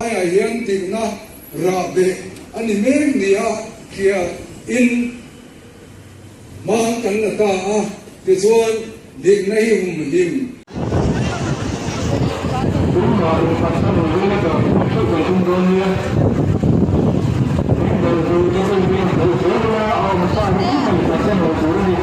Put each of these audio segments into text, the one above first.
ai hiền thì na ra về anh em đi à kia in mang cái là ta cái số điện này hùng lim đúng rồi phát sinh rồi nó được phát sinh rồi chúng tôi nha đầu tư cho cái việc đầu tư là ở một số những cái phát sinh đầu tư đi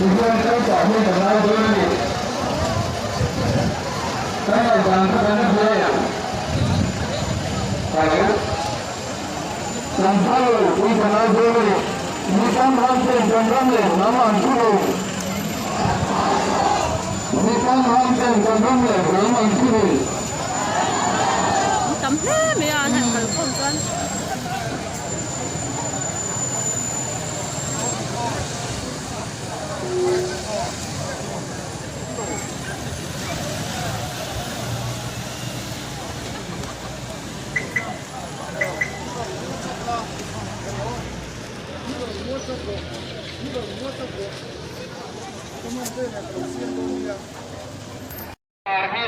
Tujuan saya tak boleh terlalu dulu. Saya jangan terlalu dulu. Saya sampai di terlalu dulu. Bukan hampir jangkauan nama dulu. Bukan hampir jangkauan nama dulu. Tấm thế mới ăn hạt phải không con?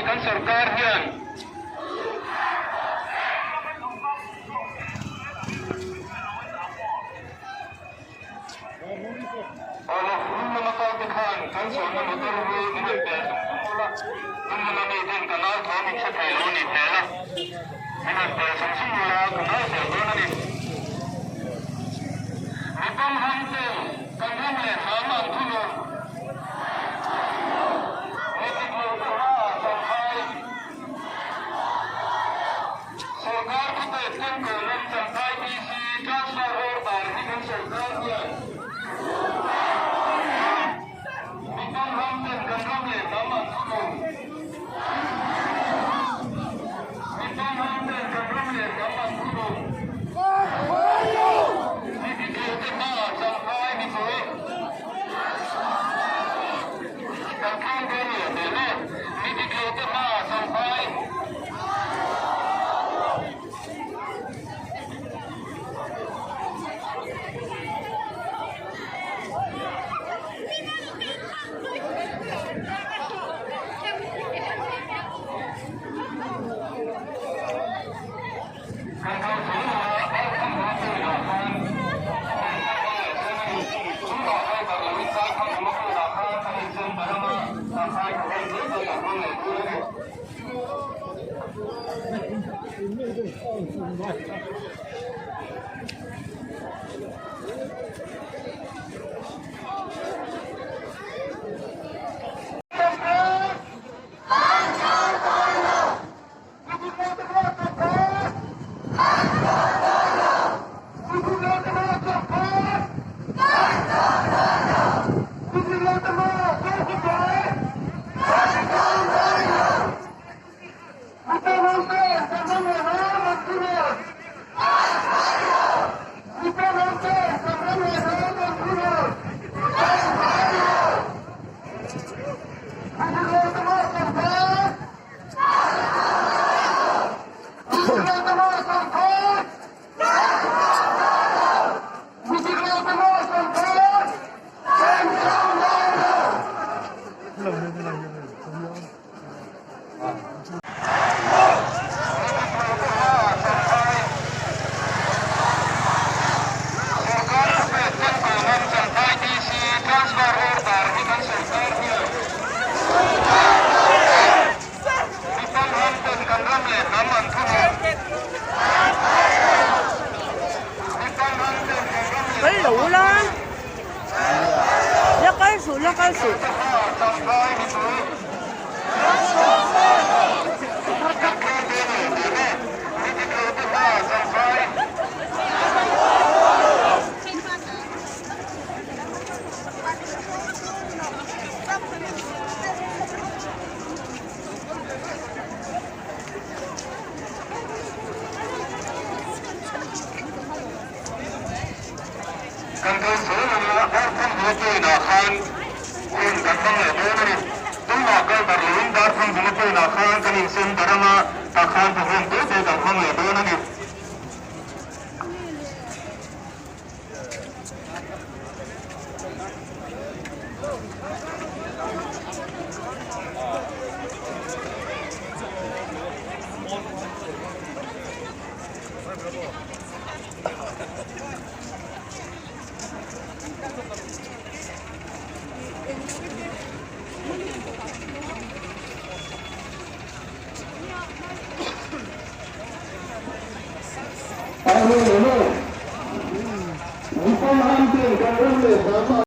Kan सरकार है Allah memakau Tuhan kan soalnya motor ini berbeda kan menamaikan kanal kami seperti ini pula ini bersama kanal sebelum ini bukan hanya kanalnya sama dulu सरकार को बेहतर college सरकार की transfer और बारहवीं सरकार ने निकल हम से गंगा में दम को निकल हम से गंगा में दम को निकल के बाद सरकार की कोई सरकार के लिए देने निकल के बाद सरकार Kan เลยด้วยต้องมาเกิดบริเวณด้านที่มีเป็นอาคารกันอีกเส้นแต่มาอาคารที่เป็นตัวเจ้าของเลยด้วยนั่นเอง Hãy subscribe cho kênh Ghiền Mì Gõ để không bỏ lỡ những video hấp dẫn